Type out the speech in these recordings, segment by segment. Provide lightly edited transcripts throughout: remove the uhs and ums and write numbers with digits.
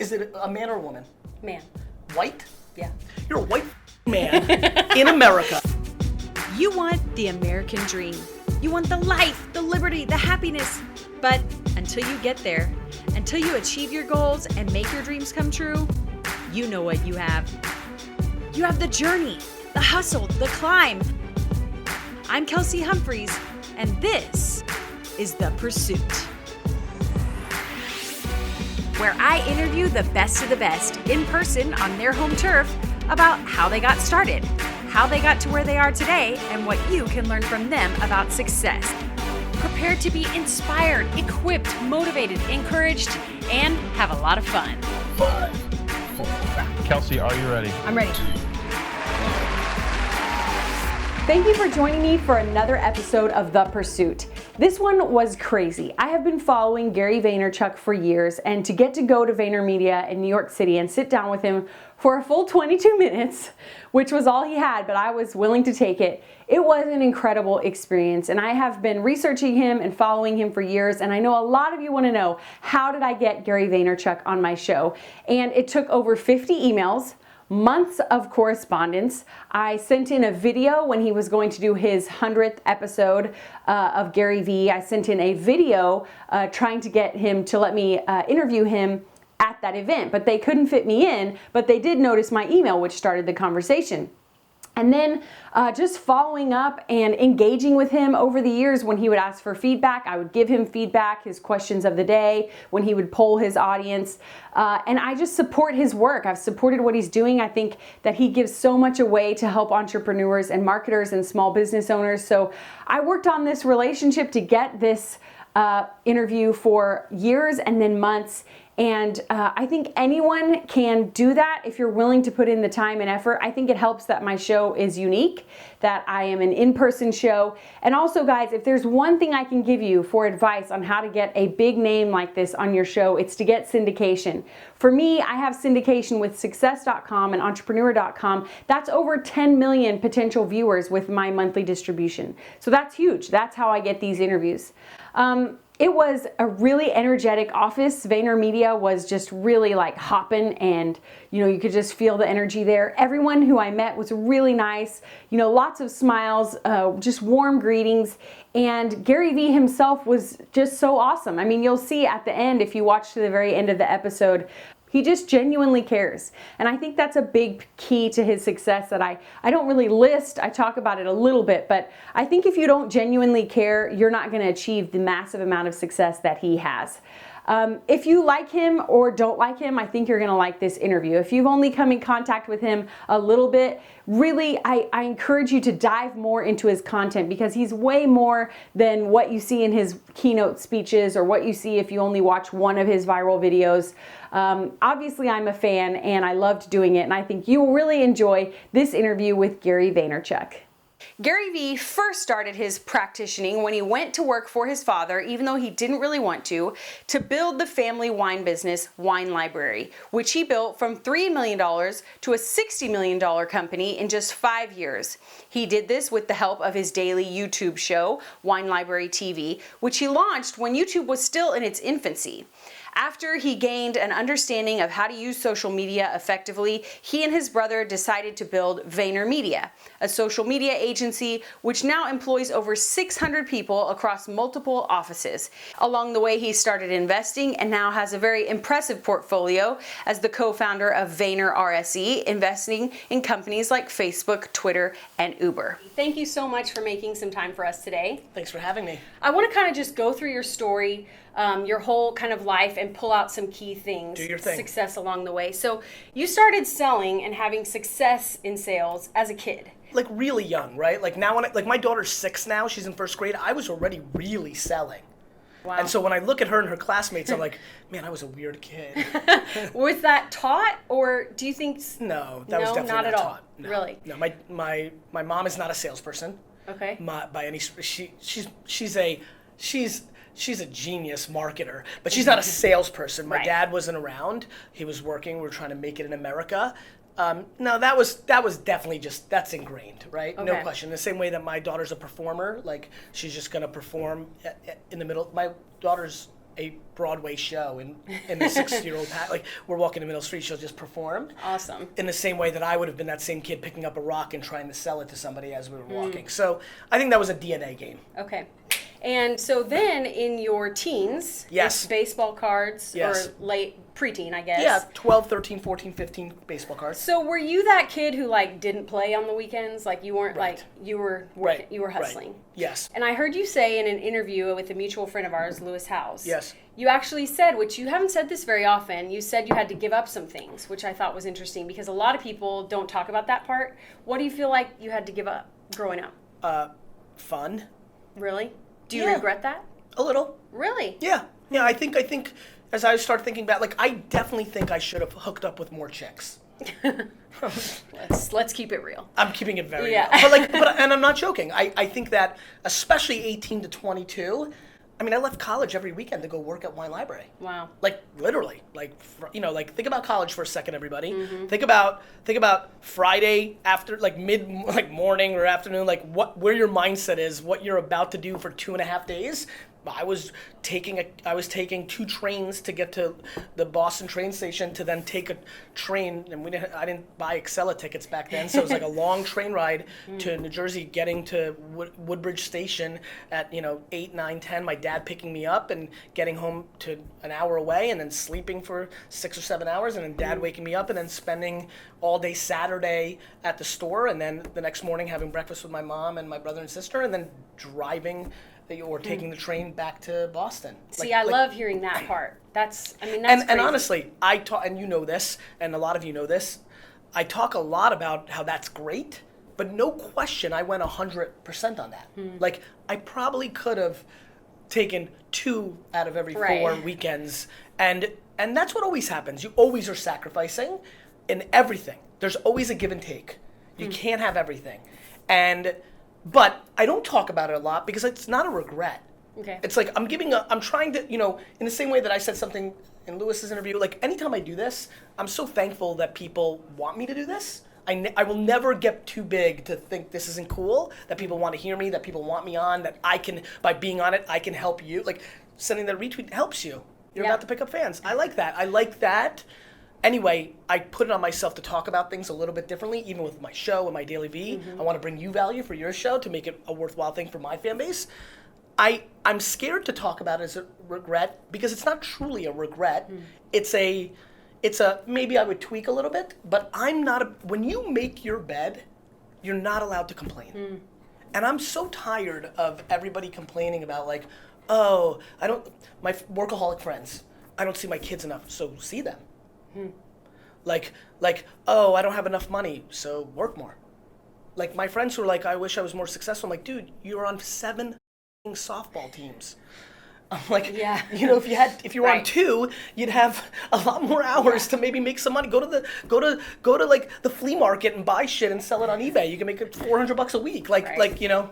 Is it a man or a woman? Man. White? Yeah. You're a white man in America. You want the American dream. You want the life, the liberty, the happiness. But until you get there, until you achieve your goals and make your dreams come true, you know what you have. You have the journey, the hustle, the climb. I'm Kelsey Humphreys, and this is The Pursuit, where I interview the best of the best in person on their home turf about how they got started, how they got to where they are today, and what you can learn from them about success. Prepare to be inspired, equipped, motivated, encouraged, and have a lot of fun. 5, 4. Kelsey, are you ready? I'm ready. Thank you for joining me for another episode of The Pursuit. This one was crazy. I have been following Gary Vaynerchuk for years, and to get to go to VaynerMedia in New York City and sit down with him for a full 22 minutes, which was all he had, but I was willing to take it, it was an incredible experience. And I have been researching him and following him for years, and I know a lot of you want to know, how did I get Gary Vaynerchuk on my show? And it took over 50 emails, months of correspondence. I sent in a video when he was going to do his 100th episode of Gary Vee. I sent in a video trying to get him to let me interview him at that event, but they couldn't fit me in, but they did notice my email, which started the conversation. And then just following up and engaging with him over the years. When he would ask for feedback, I would give him feedback, his questions of the day, when he would poll his audience. And I just support his work. I've supported what he's doing. I think that he gives so much away to help entrepreneurs and marketers and small business owners. So I worked on this relationship to get this interview for years and then months. And I think anyone can do that if you're willing to put in the time and effort. I think it helps that my show is unique, that I am an in-person show. And also, guys, if there's one thing I can give you for advice on how to get a big name like this on your show, it's to get syndication. For me, I have syndication with success.com and entrepreneur.com. That's over 10 million potential viewers with my monthly distribution. So that's huge. That's how I get these interviews. It was a really energetic office. VaynerMedia was just really like hopping, and you could just feel the energy there. Everyone who I met was really nice. Lots of smiles, just warm greetings. And Gary Vee himself was just so awesome. I mean, you'll see at the end, if you watch to the very end of the episode, he just genuinely cares. And I think that's a big key to his success that I don't really list. I talk about it a little bit, but I think if you don't genuinely care, you're not going to achieve the massive amount of success that he has. If you like him or don't like him, I think you're going to like this interview. If you've only come in contact with him a little bit, really, I encourage you to dive more into his content, because he's way more than what you see in his keynote speeches or what you see if you only watch one of his viral videos. Obviously, I'm a fan and I loved doing it, and I think you will really enjoy this interview with Gary Vaynerchuk. Gary Vee first started his practicing when he went to work for his father, even though he didn't really want to build the family wine business, Wine Library, which he built from $3 million to a $60 million company in just 5 years. He did this with the help of his daily YouTube show, Wine Library TV, which he launched when YouTube was still in its infancy. After he gained an understanding of how to use social media effectively, he and his brother decided to build VaynerMedia, a social media agency which now employs over 600 people across multiple offices. Along the way, he started investing and now has a very impressive portfolio as the co-founder of Vayner RSE, investing in companies like Facebook, Twitter, and Uber. Thank you so much for making some time for us today. Thanks for having me. I want to kind of just go through your story, your whole kind of life, and pull out some key things, Do your thing. Success along the way. So you started selling and having success in sales as a kid. Like really young, right? Like now, like my daughter's 6 now, she's in first grade. I was already really selling. Wow. And so when I look at her and her classmates, I'm like, man, I was a weird kid. Was that taught, or do you think? No, that was definitely not at all. taught. No. Really? No, my mom is not a salesperson. Okay. By any, she's a genius marketer, but she's not a salesperson. My Right. dad wasn't around. He was working. We were trying to make it in America. No, that was definitely that's ingrained, right? No Okay. question. The same way that my daughter's a performer, like she's just gonna perform in the middle. My daughter's a Broadway show in the 6-year-old like we're walking to Middle Street, she'll just perform. Awesome. In the same way that I would have been that same kid picking up a rock and trying to sell it to somebody as we were walking. So I think that was a DNA game. Okay. And so then in your teens, Yes. with baseball cards, Yes. or late preteen, I guess. Yeah, 12, 13, 14, 15 baseball cards. So were you that kid who like didn't play on the weekends? Like you weren't Right. like you were Right. you were hustling. Right. Yes. And I heard you say in an interview with a mutual friend of ours, Lewis House. Yes. You actually said, which you haven't said this very often, you said you had to give up some things, which I thought was interesting because a lot of people don't talk about that part. What do you feel like you had to give up growing up? Fun. Really? Do you Yeah. regret that? A little. Really? Yeah. Yeah, I think as I start thinking back, like I definitely think I should have hooked up with more chicks. Let's keep it real. I'm keeping it very Yeah. real. But and I'm not joking. I think that especially 18 to 22, I mean, I left college every weekend to go work at Wine Library. Wow. Like literally, like think about college for a second, everybody. Think about Friday after, like morning or afternoon, like where your mindset is, what you're about to do for 2.5 days. I was taking 2 trains to get to the Boston train station to then take a train, and I didn't buy Excella tickets back then, so it was like a long train ride to New Jersey, getting to Woodbridge Station at 8, 9, 10. My dad picking me up and getting home to an hour away, and then sleeping for 6 or 7 hours, and then dad waking me up, and then spending all day Saturday at the store, and then the next morning having breakfast with my mom and my brother and sister, and then driving or taking the train back to Boston. See, I love hearing that part. That's crazy. And honestly, I talk, and you know this, and a lot of you know this, I talk a lot about how that's great, but no question I went 100% on that. Like, I probably could have taken 2 out of every 4 Right. weekends, and that's what always happens. You always are sacrificing in everything. There's always a give and take. You can't have everything. But I don't talk about it a lot because it's not a regret. Okay. It's like I'm trying to, in the same way that I said something in Lewis's interview, like anytime I do this, I'm so thankful that people want me to do this. I will never get too big to think this isn't cool, that people want to hear me, that people want me on, that I can, by being on it, I can help you. Like sending that retweet helps you. You're about to pick up fans. I like that. Anyway, I put it on myself to talk about things a little bit differently, even with my show and my Daily Vee. I want to bring you value for your show to make it a worthwhile thing for my fan base. I'm scared to talk about it as a regret because it's not truly a regret. It's a maybe I would tweak a little bit, but when you make your bed, you're not allowed to complain. And I'm so tired of everybody complaining about like, oh, my workaholic friends, I don't see my kids enough, so see them. Like, oh, I don't have enough money, so work more. Like my friends who are like, I wish I was more successful. I'm like, dude, you're on 7 softball teams. I'm like, Yeah. if you were on 2, you'd have a lot more hours to maybe make some money. Go to like the flea market and buy shit and sell it on eBay. You can make $400 a week. Right.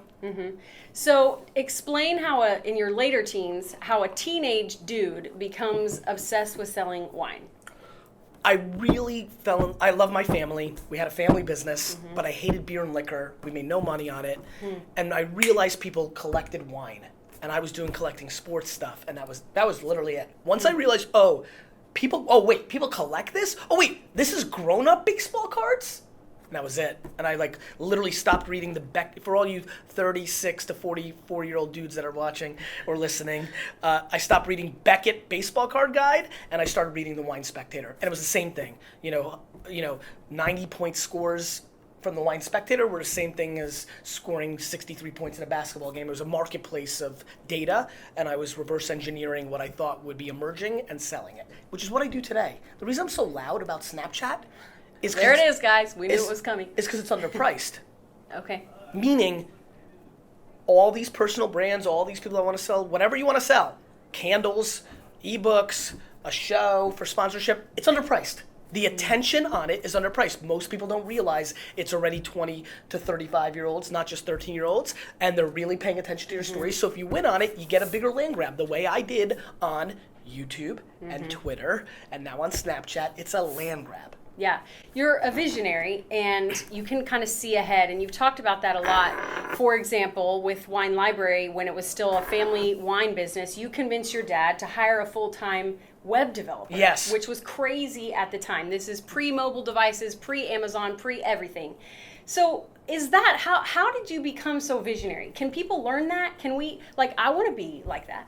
So explain how in your later teens, how a teenage dude becomes obsessed with selling wine. I really I love my family. We had a family business, but I hated beer and liquor. We made no money on it. And I realized people collected wine. And I was collecting sports stuff. And that was literally it. Once I realized, people collect this? Oh wait, this is grown-up baseball cards? And that was it. And I literally stopped reading for all you 36 to 44-year-old dudes that are watching or listening, I stopped reading Beckett Baseball Card Guide, and I started reading the Wine Spectator. And it was the same thing. 90-point scores from the Wine Spectator were the same thing as scoring 63 points in a basketball game. It was a marketplace of data, and I was reverse engineering what I thought would be emerging and selling it, which is what I do today. The reason I'm so loud about Snapchat is There it is, guys. We knew it was coming. It's because it's underpriced. Okay. Meaning, all these personal brands, all these people that want to sell, whatever you want to sell, candles, ebooks, a show for sponsorship, it's underpriced. The attention on it is underpriced. Most people don't realize it's already 20 to 35-year-olds, not just 13-year-olds, and they're really paying attention to your story. So if you win on it, you get a bigger land grab, the way I did on YouTube and Twitter, and now on Snapchat. It's a land grab. Yeah, you're a visionary and you can kind of see ahead, and you've talked about that a lot. For example, with Wine Library, when it was still a family wine business, you convinced your dad to hire a full-time web developer. Yes. Which was crazy at the time. This is pre-mobile devices, pre-Amazon, pre-everything. So is that, how did you become so visionary? Can people learn that? Can we, I want to be like that.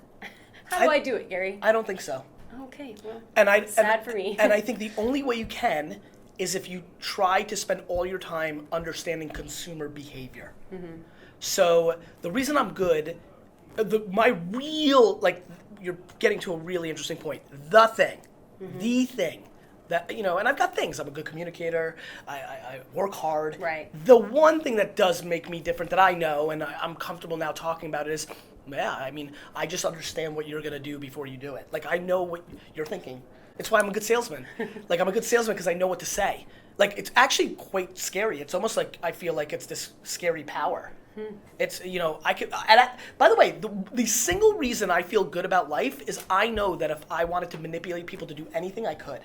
How do I do it, Gary? I don't think so. Okay, well, sad for me. And I think the only way you can is if you try to spend all your time understanding consumer behavior. Mm-hmm. So the reason I'm good, you're getting to a really interesting point. The thing that, and I've got things. I'm a good communicator. I work hard. Right. The one thing that does make me different that I know, and I'm comfortable now talking about it, is I just understand what you're going to do before you do it. I know what you're thinking. It's why I'm a good salesman. I'm a good salesman because I know what to say. It's actually quite scary. It's almost like I feel like it's this scary power. It's, by the way, the single reason I feel good about life is I know that if I wanted to manipulate people to do anything, I could.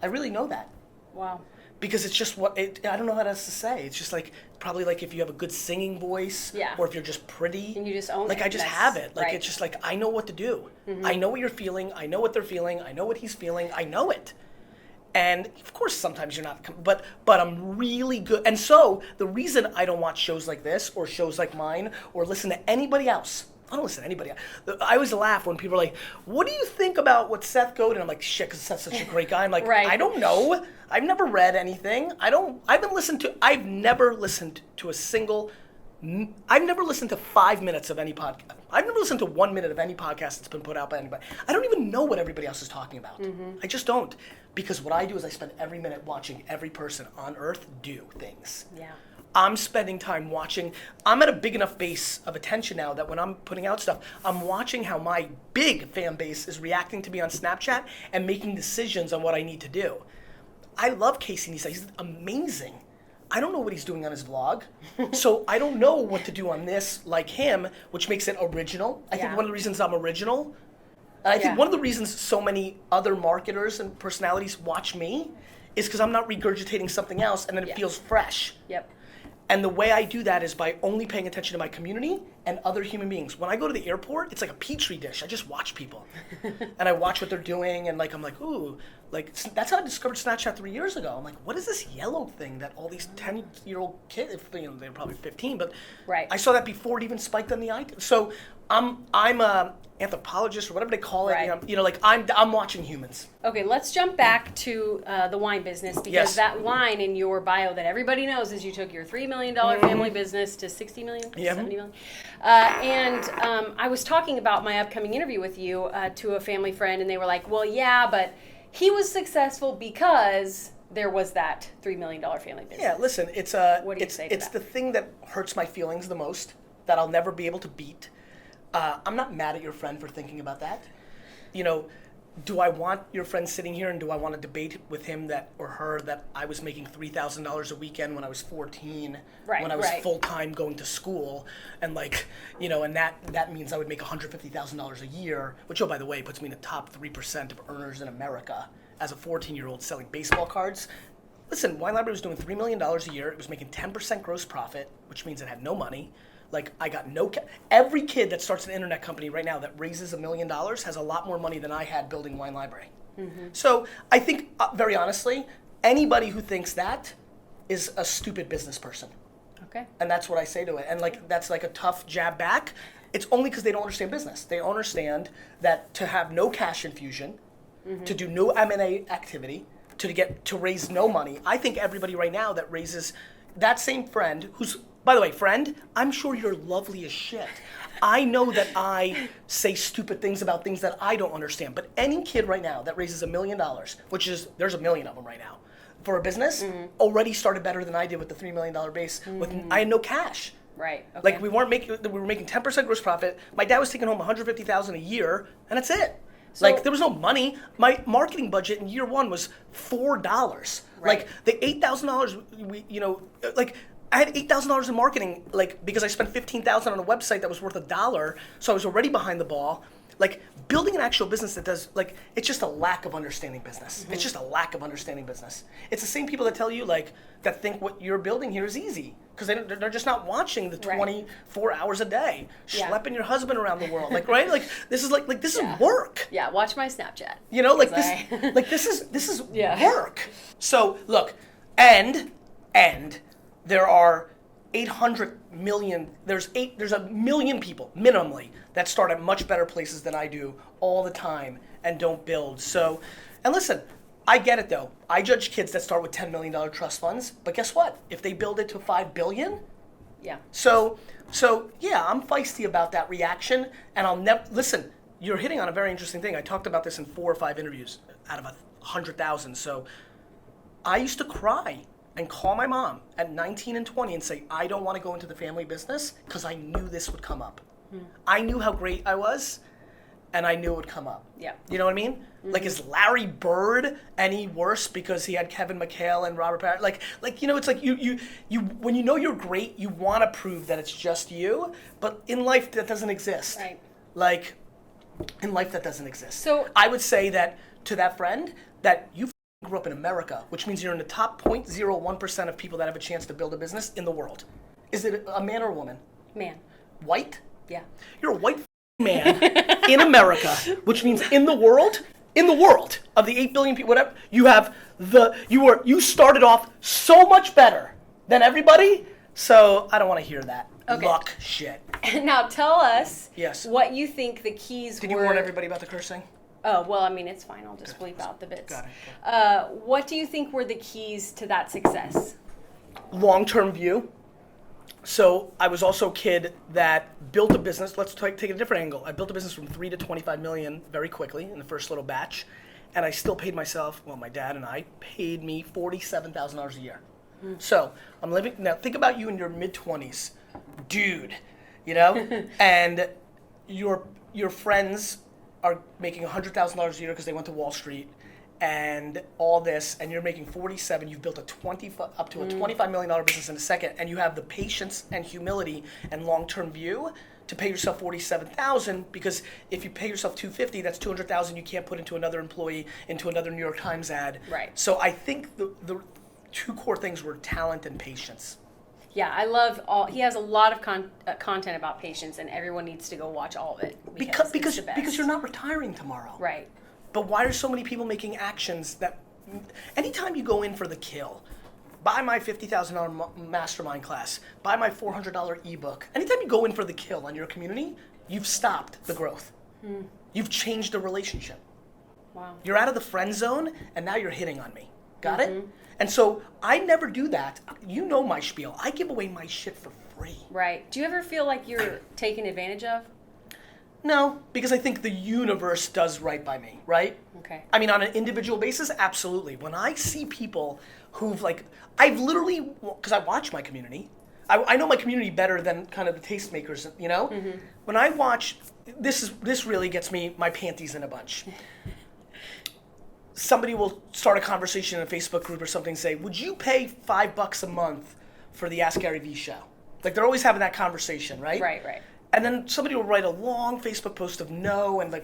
I really know that. Wow. Because it's just I don't know how else to say. It's just probably if you have a good singing voice, or if you're just pretty. And you just own it. I just have it. Right. It's just I know what to do. Mm-hmm. I know what you're feeling. I know what they're feeling. I know what he's feeling. I know it. And of course, sometimes you're not, but I'm really good. And so the reason I don't watch shows like this or shows like mine or listen to anybody else, I don't listen to anybody else. I always laugh when people are like, what do you think about what Seth Godin? I'm like, shit, because Seth's such a great guy. I'm like, right. I don't know. I've never read anything. I've never listened to 5 minutes of any podcast. I've never listened to 1 minute of any podcast that's been put out by anybody. I don't even know what everybody else is talking about. Mm-hmm. I just don't. Because what I do is I spend every minute watching every person on earth do things. Yeah. I'm spending time watching. I'm at a big enough base of attention now that when I'm putting out stuff, I'm watching how my big fan base is reacting to me on Snapchat and making decisions on what I need to do. I love Casey Neistat. He's amazing. I don't know what he's doing on his vlog, so I don't know what to do on this like him, which makes it original. I think one of the reasons I'm original, and I think one of the reasons so many other marketers and personalities watch me is because I'm not regurgitating something else and then it feels fresh. Yep. And the way I do that is by only paying attention to my community and other human beings. When I go to the airport, it's like a petri dish. I just watch people. And I watch what they're doing, and I'm like, ooh, that's how I discovered Snapchat 3 years ago. I'm like, what is this yellow thing that all these 10-year-old kids, they're probably 15, but right. I saw that before it even spiked on the icon. So I'm a anthropologist or whatever they call it. Right. I'm watching humans. Okay, let's jump back to the wine business, because that line in your bio that everybody knows is you took your $3 million family business to $60 million, $70 million. I was talking about my upcoming interview with you to a family friend, and they were like, well, yeah, but he was successful because there was that $3 million family business. Yeah, listen, it's the thing that hurts my feelings the most, that I'll never be able to beat. I'm not mad at your friend for thinking about that. Do I want your friend sitting here and do I want to debate with him that or her that I was making $3,000 a weekend when I was 14, when I was full-time going to school, and and that means I would make $150,000 a year, which, oh, by the way, puts me in the top 3% of earners in America as a 14-year-old selling baseball cards. Listen, Wine Library was doing $3 million a year. It was making 10% gross profit, which means it had no money. I got every kid that starts an internet company right now that raises $1 million has a lot more money than I had building Wine Library. Mm-hmm. So I think, very honestly, anybody who thinks that is a stupid business person. Okay. And that's what I say to it. And that's a tough jab back. It's only because they don't understand business. They don't understand that to have no cash infusion, to do no M&A activity, to raise no money. I think everybody right now that raises, that same friend who's, by the way, friend, I'm sure you're lovely as shit. I know that I say stupid things about things that I don't understand, but any kid right now that raises $1 million, which is, there's a million of them right now, for a business, already started better than I did with the $3 million base. I had no cash. Right. Okay. We were making 10% gross profit. My dad was taking home $150,000 a year, and that's it. So, there was no money. My marketing budget in year one was $4. Right. The $8,000, I had $8,000 in marketing, because I spent $15,000 on a website that was worth $1, so I was already behind the ball. Like building an actual business that does, like, it's just a lack of understanding business. It's just a lack of understanding business. It's the same people that tell you, like, that think what you're building here is easy. Because they're just not watching the 24 hours a day, schlepping your husband around the world, like, right? Like, this is this is work. Yeah, watch my Snapchat. You know, like this is work. So look, and there are 800 million. There's a million people minimally that start at much better places than I do all the time and don't build. So, and listen, I get it though. I judge kids that start with $10 million trust funds, but guess what? If they build it to $5 billion, So yeah, I'm feisty about that reaction, and I'll never listen. You're hitting on a very interesting thing. I talked about this in 4 or 5 interviews out of 100,000. So I used to cry and call my mom at 19 and 20 and say, I don't want to go into the family business because I knew this would come up. I knew how great I was, and I knew it would come up. Yeah. You know what I mean? Like, is Larry Bird any worse because he had Kevin McHale and Robert Pattinson? Like you know, it's like you when you know you're great, you want to prove that it's just you, but in life that doesn't exist. Right. Like, in life that doesn't exist. So I would say that to that friend that you grew up in America, which means you're in the top 0.01% of people that have a chance to build a business in the world. Is it a man or a woman? Man. White? Yeah. You're a white man in America, which means in the world of the 8 billion people, whatever, you started off so much better than everybody. So I don't want to hear that luck shit. Now tell us what you think the keys Did you warn everybody about the cursing? Oh, well, I mean, it's fine. I'll just bleep out the bits. Got it. What do you think were the keys to that success? Long-term view. So I was also a kid that built a business. Let's take a different angle. I built a business from 3 to 25 million very quickly in the first little batch. And I still paid myself, well, my dad and I paid me $47,000 a year. So I'm living, now think about you in your mid-20s, dude, you know? And your friends are making $100,000 a year because they went to Wall Street and all this, and you're making 47, you've built up to a $25 million business in a second, and you have the patience and humility and long-term view to pay yourself 47,000, because if you pay yourself 250, that's 200,000 you can't put into another employee, into another New York Times ad. Right. So I think the 2 core things were talent and patience. Yeah, I love he has a lot of content about patience, and everyone needs to go watch all of it. Because you're not retiring tomorrow. Right. But why are so many people making actions that, anytime you go in for the kill, buy my $50,000 mastermind class, buy my $400 ebook, anytime you go in for the kill on your community, you've stopped the growth. You've changed the relationship. Wow. You're out of the friend zone, and now you're hitting on me. Got it? And so I never do that. You know my spiel. I give away my shit for free. Right. Do you ever feel like you're taken advantage of? No, because I think the universe does right by me, right? Okay. I mean, on an individual basis, absolutely. When I see people who've I've literally, because I watch my community, I know my community better than kind of the tastemakers, you know? When I watch, this really gets me my panties in a bunch. Somebody will start a conversation in a Facebook group or something and say, would you pay $5 a month for the Ask Gary Vee show? Like, they're always having that conversation, right? Right. And then somebody will write a long Facebook post of no, and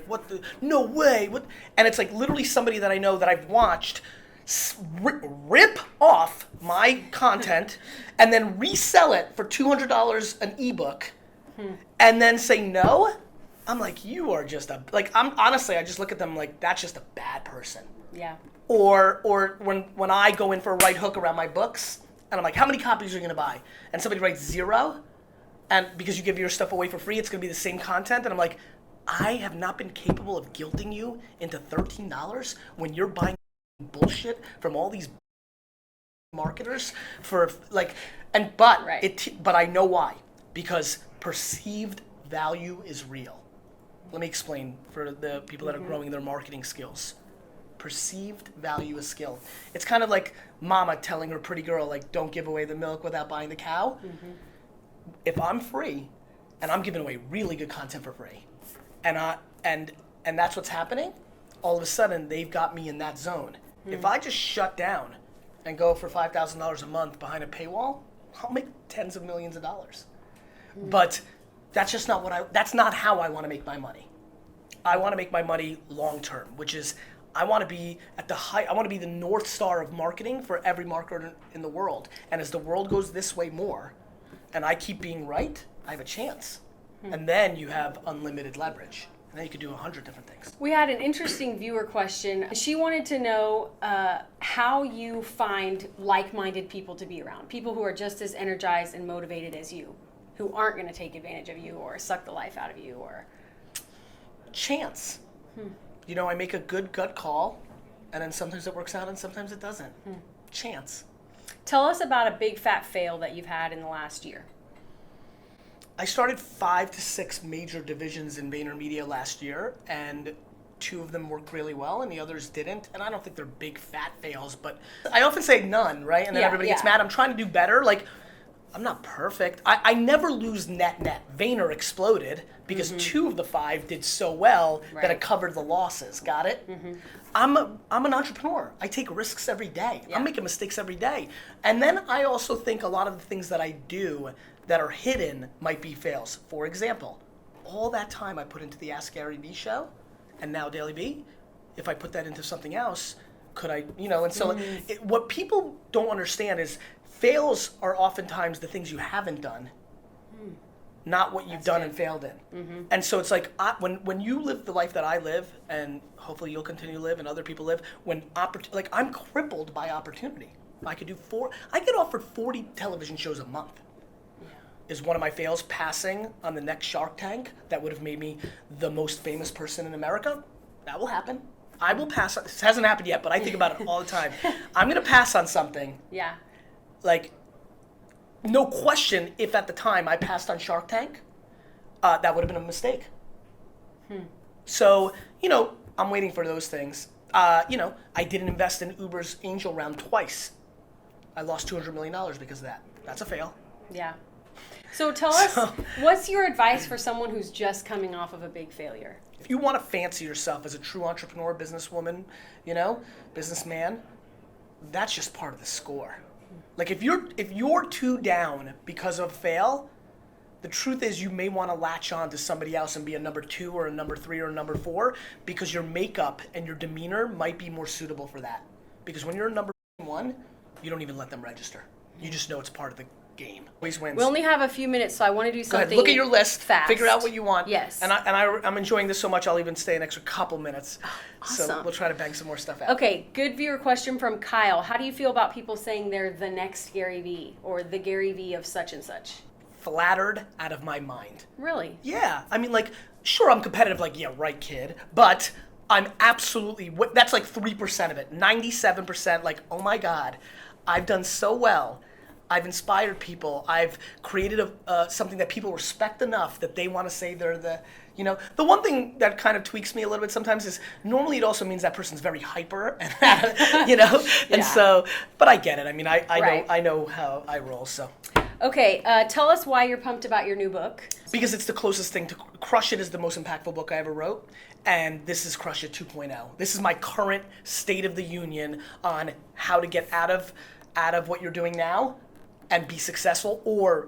no way, what? And it's like literally somebody that I know that I've watched rip off my content and then resell it for $200 an ebook and then say no. I'm like, you are just honestly, I just look at them like, that's just a bad person. Yeah. Or when I go in for a right hook around my books, and I'm like, how many copies are you gonna buy? And somebody writes 0, and because you give your stuff away for free, it's gonna be the same content, and I'm like, I have not been capable of guilting you into $13 when you're buying bullshit from all these marketers for but I know why, because perceived value is real. Let me explain for the people that are growing their marketing skills. Perceived value is skill. It's kind of like mama telling her pretty girl, like, don't give away the milk without buying the cow. If I'm free and I'm giving away really good content for free, and that's what's happening, all of a sudden they've got me in that zone. If I just shut down and go for $5,000 a month behind a paywall, I'll make tens of millions of dollars. But that's just not that's not how I want to make my money. I want to make my money long term, which is I want to be at the height. I want to be the North Star of marketing for every marketer in the world. And as the world goes this way more, and I keep being right, I have a chance. And then you have unlimited leverage. And then you can do 100 different things. We had an interesting viewer question. She wanted to know how you find like-minded people to be around, people who are just as energized and motivated as you, who aren't going to take advantage of you or suck the life out of you, or chance. You know, I make a good gut call, and then sometimes it works out and sometimes it doesn't. Chance. Tell us about a big fat fail that you've had in the last year. I started 5 to 6 major divisions in VaynerMedia last year, and 2 of them worked really well and the others didn't. And I don't think they're big fat fails, but I often say none, right? And then everybody gets mad. I'm trying to do better. Like, I'm not perfect. I never lose net. Vayner exploded because 2 of the 5 did so well that it covered the losses. Got it? I'm an entrepreneur. I take risks every day. I'm making mistakes every day. And then I also think a lot of the things that I do that are hidden might be fails. For example, all that time I put into the Ask Gary Vee show and now Daily Vee, if I put that into something else, could I, you know, and so what people don't understand is fails are oftentimes the things you haven't done, not what you've done and failed in. And so it's like when you live the life that I live, and hopefully you'll continue to live and other people live, like I'm crippled by opportunity. I get offered 40 television shows a month. Is one of my fails passing on the next Shark Tank that would have made me the most famous person in America? That will happen. I will pass on, this hasn't happened yet, but I think about it all the time. I'm gonna pass on something. Yeah. Like, no question, if at the time I passed on Shark Tank, that would have been a mistake. So, you know, I'm waiting for those things. You know, I didn't invest in Uber's angel round twice. I lost $200 million because of that. That's a fail. Yeah. So tell us, what's your advice for someone who's just coming off of a big failure? If you want to fancy yourself as a true entrepreneur, businesswoman, you know, businessman, that's just part of the score. Like if you're too down because of fail, the truth is you may want to latch on to somebody else and be a number 2 or a number 3 or a number 4 because your makeup and your demeanor might be more suitable for that. Because when you're a number 1, you don't even let them register. You just know it's part of the game. Always wins. We only have a few minutes, so I want to do something. Go ahead. Look at your list. Fast. Figure out what you want. Yes. And I'm enjoying this so much. I'll even stay an extra couple minutes. Awesome. So we'll try to bang some more stuff out. Okay. Good viewer question from Kyle. How do you feel about people saying they're the next Gary Vee or the Gary Vee of such and such? Flattered out of my mind. Really? Yeah. I mean, like, sure, I'm competitive. Like, yeah, right, kid. But I'm absolutely. That's like 3% of it. 97%. Like, oh my God, I've done so well. I've inspired people. I've created something that people respect enough that they want to say they're the, you know. The one thing that kind of tweaks me a little bit sometimes is normally it also means that person's very hyper, and, you know. And so, but I get it. I mean, I know how I roll. So. Okay, tell us why you're pumped about your new book. Because it's the closest thing to Crush It is the most impactful book I ever wrote, and this is Crush It 2.0. This is my current state of the union on how to get out of what you're doing now and be successful, or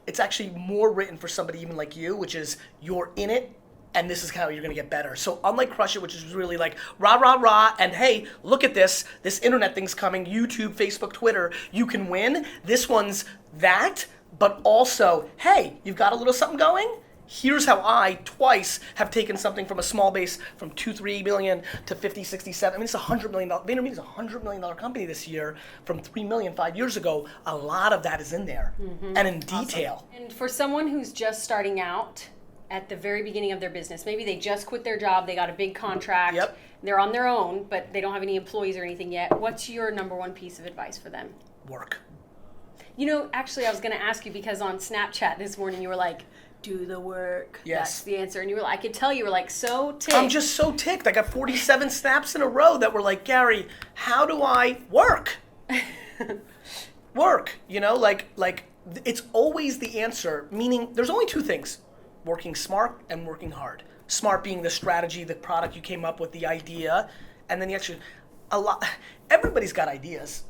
it's actually more written for somebody even like you, which is you're in it and this is how you're gonna get better. So unlike Crush It, which is really like rah, rah, rah, and hey, look at this internet thing's coming, YouTube, Facebook, Twitter, you can win. This one's that, but also, hey, you've got a little something going? Here's how I twice have taken something from a small base from 2-3 million to 50, 67. I mean, it's $100 million. VaynerMedia is a $100 million company this year from 3 million 5 years ago. A lot of that is in there and in detail. And for someone who's just starting out at the very beginning of their business, maybe they just quit their job, they got a big contract, they're on their own, but they don't have any employees or anything yet. What's your number one piece of advice for them? Work. You know, actually, I was going to ask you because on Snapchat this morning you were like, do the work. Yes. That's the answer. And you were like, I could tell you were like so ticked. I'm just so ticked. I got 47 snaps in a row that were like, Gary, how do I work? Work, you know, like it's always the answer, meaning there's only 2 things, working smart and working hard. Smart being the strategy, the product you came up with, the idea, and then everybody's got ideas.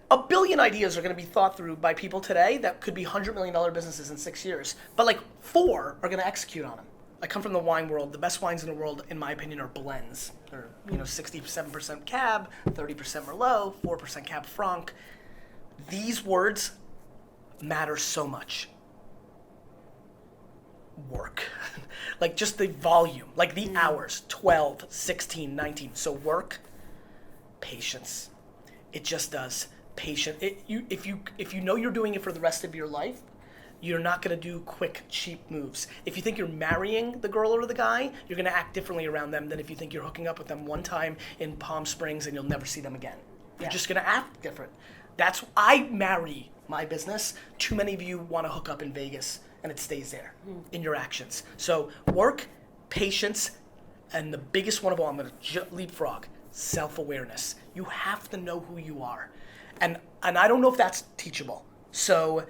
A billion ideas are going to be thought through by people today that could be $100 million businesses in 6 years, but like 4 are going to execute on them. I come from the wine world. The best wines in the world, in my opinion, are blends. They're 67% Cab, 30% Merlot, 4% Cab Franc. These words matter so much. Work. Like just the volume, like the hours, 12, 16, 19. So work, patience. It just does. Patience. If you know you're doing it for the rest of your life, you're not going to do quick, cheap moves. If you think you're marrying the girl or the guy, you're going to act differently around them than if you think you're hooking up with them one time in Palm Springs and you'll never see them again. You're just going to act different. I marry my business. Too many of you want to hook up in Vegas and it stays there in your actions. So work, patience, and the biggest one of all, I'm going to leapfrog, self-awareness. You have to know who you are. And I don't know if that's teachable. So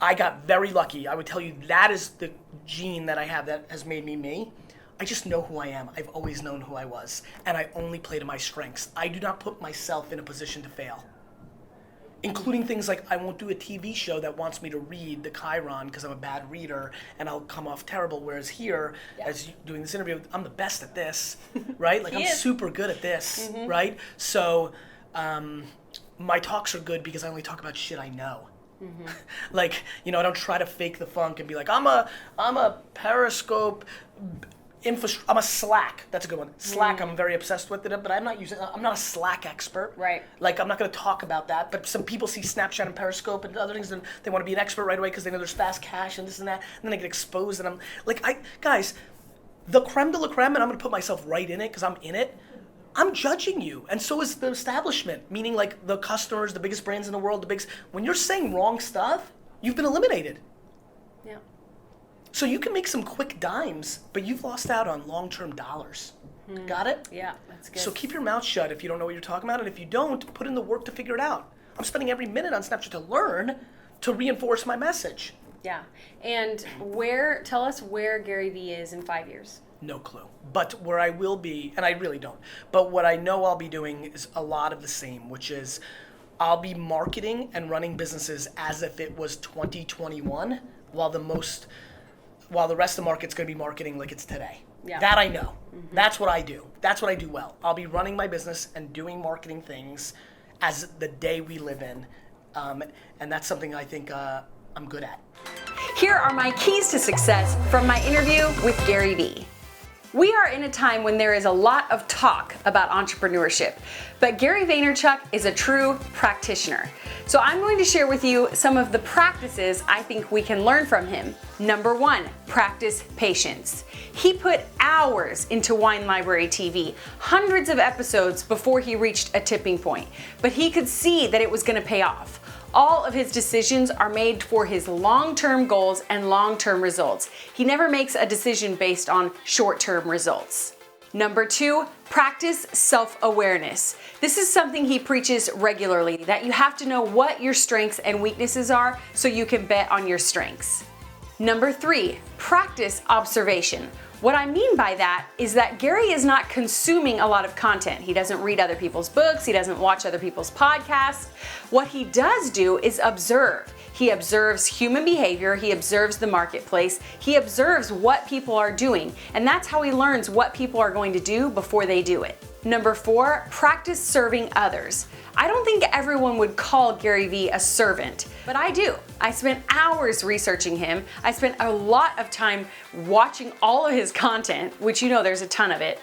I got very lucky. I would tell you that is the gene that I have that has made me me. I just know who I am. I've always known who I was. And I only play to my strengths. I do not put myself in a position to fail. Including things like I won't do a TV show that wants me to read the Chiron because I'm a bad reader and I'll come off terrible. Whereas here, as doing this interview, I'm the best at this, right? Like I'm super good at this, right? So my talks are good because I only talk about shit I know. Like, I don't try to fake the funk and be like, I'm a Periscope I'm a Slack. That's a good one. Slack, I'm very obsessed with it, but I'm not a Slack expert. Right. Like, I'm not going to talk about that, but some people see Snapchat and Periscope and other things, and they want to be an expert right away because they know there's fast cash and this and that, and then they get exposed, and I'm like, guys, the creme de la creme, and I'm going to put myself right in it because I'm in it, I'm judging you, and so is the establishment, meaning like the customers, the biggest brands in the world, when you're saying wrong stuff, you've been eliminated. Yeah. So you can make some quick dimes, but you've lost out on long-term dollars. Got it? Yeah, that's good. So keep your mouth shut if you don't know what you're talking about, and if you don't, put in the work to figure it out. I'm spending every minute on Snapchat to learn, to reinforce my message. Yeah, and tell us where Gary Vee is in 5 years. No clue. But where I will be, and I really don't, but what I know I'll be doing is a lot of the same, which is I'll be marketing and running businesses as if it was 2021, while the rest of the market's going to be marketing like it's today. Yeah. That I know. That's what I do. That's what I do well. I'll be running my business and doing marketing things as the day we live in. And that's something I think I'm good at. Here are my keys to success from my interview with Gary Vee. We are in a time when there is a lot of talk about entrepreneurship, but Gary Vaynerchuk is a true practitioner. So I'm going to share with you some of the practices I think we can learn from him. Number 1, practice patience. He put hours into Wine Library TV, hundreds of episodes before he reached a tipping point, but he could see that it was going to pay off. All of his decisions are made for his long-term goals and long-term results. He never makes a decision based on short-term results. Number 2, practice self-awareness. This is something he preaches regularly, that you have to know what your strengths and weaknesses are so you can bet on your strengths. Number 3, practice observation. What I mean by that is that Gary is not consuming a lot of content. He doesn't read other people's books, he doesn't watch other people's podcasts. What he does do is observe. He observes human behavior, he observes the marketplace, he observes what people are doing, and that's how he learns what people are going to do before they do it. Number 4, practice serving others. I don't think everyone would call Gary Vee a servant, but I do. I spent hours researching him. I spent a lot of time watching all of his content, which there's a ton of it.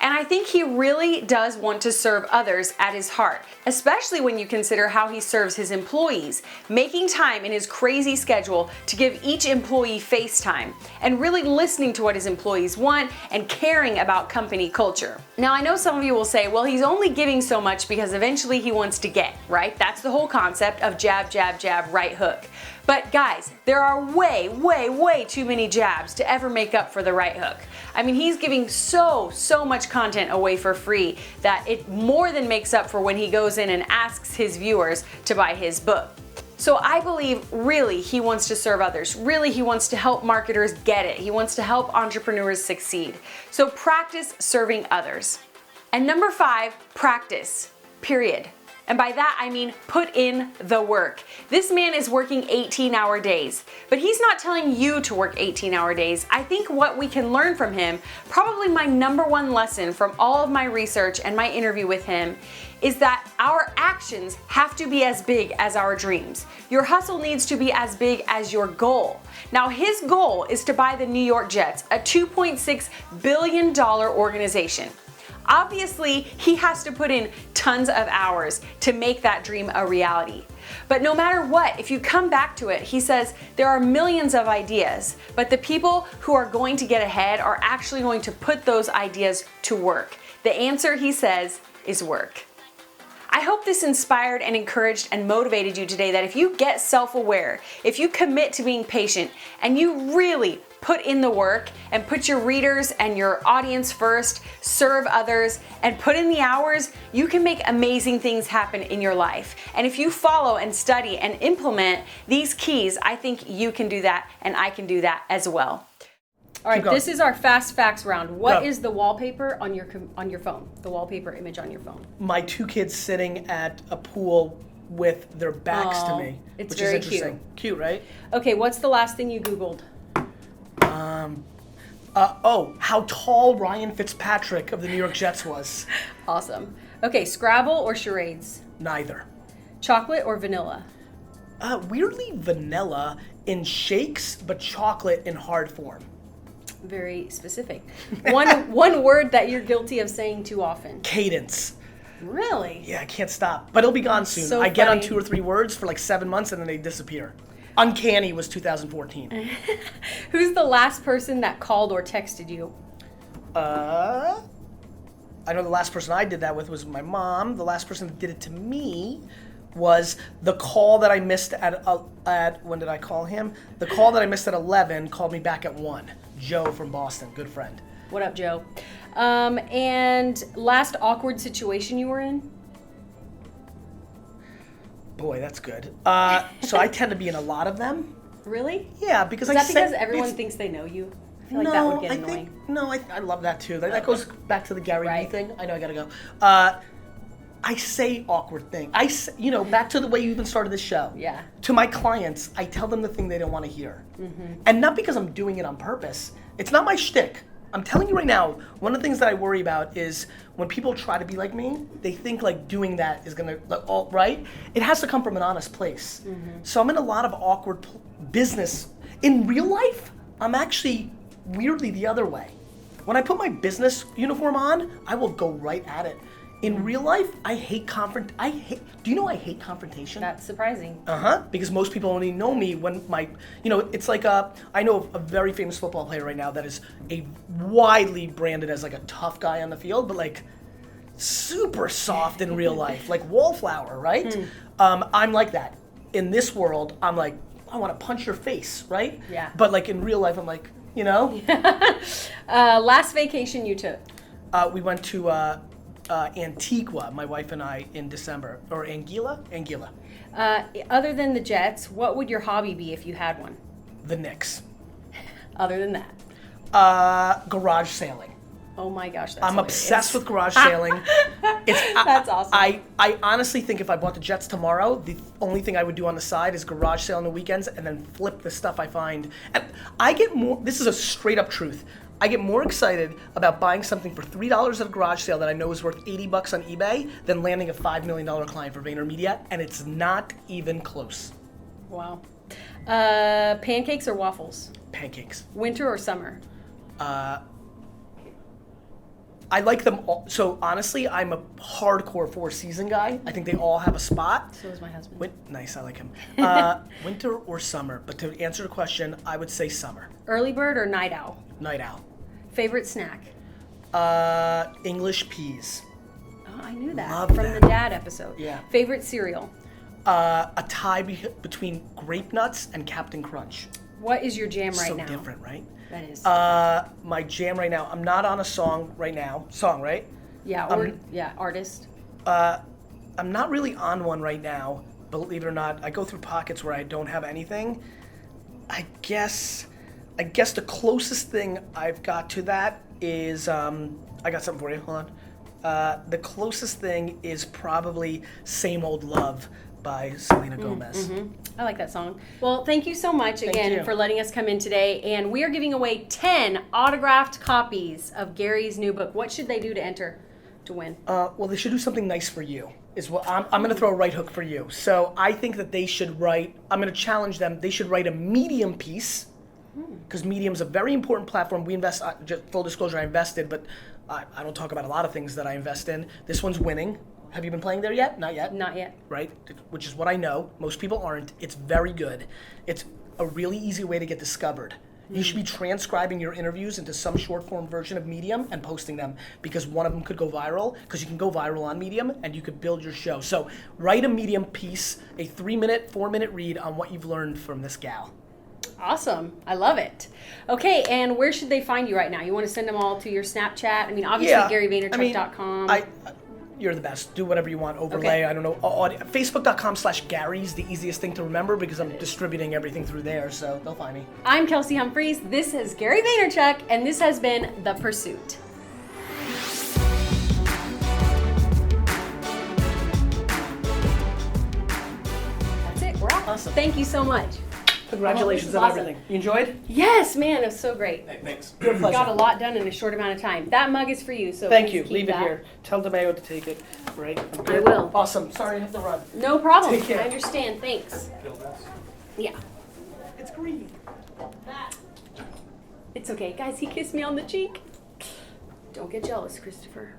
And I think he really does want to serve others at his heart, especially when you consider how he serves his employees, making time in his crazy schedule to give each employee face time, and really listening to what his employees want and caring about company culture. Now, I know some of you will say, well, he's only giving so much because eventually he wants to get, right? That's the whole concept of jab, jab, jab, right hook. But guys, there are way, way, way too many jabs to ever make up for the right hook. I mean, he's giving so much content away for free that it more than makes up for when he goes in and asks his viewers to buy his book. So I believe really he wants to serve others. Really he wants to help marketers get it. He wants to help entrepreneurs succeed. So practice serving others. And number 5, practice, period. And by that, I mean put in the work. This man is working 18-hour days, but he's not telling you to work 18-hour days. I think what we can learn from him, probably my number one lesson from all of my research and my interview with him, is that our actions have to be as big as our dreams. Your hustle needs to be as big as your goal. Now, his goal is to buy the New York Jets, a $2.6 billion organization. Obviously, he has to put in tons of hours to make that dream a reality. But no matter what, if you come back to it, he says there are millions of ideas, but the people who are going to get ahead are actually going to put those ideas to work. The answer, he says, is work. I hope this inspired and encouraged and motivated you today that if you get self-aware, if you commit to being patient, and you really put in the work and put your readers and your audience first, serve others, and put in the hours, you can make amazing things happen in your life. And if you follow and study and implement these keys, I think you can do that, and I can do that as well. All right, this is our fast facts round. What is the wallpaper on your phone? The wallpaper image on your phone? My 2 kids sitting at a pool with their backs to me, it's which very is interesting. Cute, right? Okay, what's the last thing you Googled? How tall Ryan Fitzpatrick of the New York Jets was. Awesome. Okay, Scrabble or charades? Neither. Chocolate or vanilla? Weirdly vanilla in shakes, but chocolate in hard form. Very specific. One word that you're guilty of saying too often. Cadence. Really? Yeah, I can't stop. But it'll be gone soon. So I get on funny. 2 or 3 words for like 7 months and then they disappear. Uncanny was 2014. Who's the last person that called or texted you? I know the last person I did that with was my mom. The last person that did it to me was the call that I missed at when did I call him? The call that I missed at 11 called me back at 1. Joe from Boston, good friend. What up, Joe? And last awkward situation you were in? Boy, that's good. So I tend to be in a lot of them. Really? Yeah, because Is that because everyone thinks they know you? I feel like that would get annoying. I love that too. That goes back to the Gary Vee thing. I know I gotta go. I say awkward thing. Back to the way you even started this show. Yeah. To my clients, I tell them the thing they don't want to hear. And not because I'm doing it on purpose. It's not my shtick. I'm telling you right now, one of the things that I worry about is when people try to be like me, they think like doing that is gonna, right? It has to come from an honest place. So I'm in a lot of awkward business. In real life, I'm actually weirdly the other way. When I put my business uniform on, I will go right at it. In real life, I hate do you know I hate confrontation? That's surprising. Because most people only know me when it's like I know a very famous football player right now that is a widely branded as like a tough guy on the field, but like super soft in real life, like wallflower, right? I'm like that. In this world, I'm like, I want to punch your face, right? Yeah. But like in real life, I'm like, Last vacation you took? We went to Antigua, my wife and I, in December. Or Anguilla? Anguilla. Other than the Jets, what would your hobby be if you had one? The Knicks. Other than that? Garage sailing. Oh my gosh, that's I'm hilarious. obsessed with garage sailing. That's awesome. I honestly think if I bought the Jets tomorrow, the only thing I would do on the side is garage sail on the weekends and then flip the stuff I find. And I get more, this is a straight up truth, I get more excited about buying something for $3 at a garage sale that I know is worth $80 on eBay than landing a $5 million client for VaynerMedia, and it's not even close. Wow. Pancakes or waffles? Pancakes. Winter or summer? I like them all. So honestly, I'm a hardcore 4-season guy. I think they all have a spot. So is my husband. Nice, I like him. Winter or summer? But to answer the question, I would say summer. Early bird or night owl? Night owl. Favorite snack? English peas. Oh, I knew that Love from them. the dad episode. Yeah. Favorite cereal? A tie between Grape Nuts and Captain Crunch. What is your jam right now? So different, right? That is. My jam right now, I'm not on a song right now. Song, right? Yeah, artist. I'm not really on one right now, believe it or not. I go through pockets where I don't have anything. I guess the closest thing I've got to that is, I got something for you, hold on. The closest thing is probably Same Old Love by Selena Gomez. I like that song. Well, thank you so much again you. for letting us come in today. And we are giving away 10 autographed copies of Gary's new book. What should they do to enter to win? Well, they should do something nice for you. Is what I'm going to throw a right hook for you. So I think that they should write. I'm going to challenge them. They should write a Medium piece, because Medium's a very important platform. We invest. Just full disclosure, I invested, but I don't talk about a lot of things that I invest in. This one's winning. Have you been playing there yet? Not yet. Not yet. Right? Which is what I know. Most people aren't. It's very good. It's a really easy way to get discovered. You should be transcribing your interviews into some short form version of Medium and posting them, because one of them could go viral, because you can go viral on Medium and you could build your show. So write a Medium piece, a 3-minute, 4-minute read on what you've learned from this gal. Awesome. I love it. Okay, and where should they find you right now? You want to send them all to your Snapchat? I mean, obviously GaryVaynerchuk.com. You're the best. Do whatever you want. Overlay. Okay. I don't know. Facebook.com/Gary's the easiest thing to remember, because I'm distributing everything through there, so they'll find me. I'm Kelsey Humphreys. This is Gary Vaynerchuk, and this has been The Pursuit. That's it. We're out. Awesome. Thank you so much. Congratulations Oh, on this is everything. You enjoyed? Yes, man, it was so great. Thanks. Your pleasure. Got a lot done in a short amount of time. That mug is for you, so Thank please you. keep Leave it that. here. Tell DeMayo to take it. Right. I will. Awesome. Sorry I have to run. No problem. Take care. I understand. Thanks. Yeah. It's green. It's okay. Guys, he kissed me on the cheek. Don't get jealous, Christopher.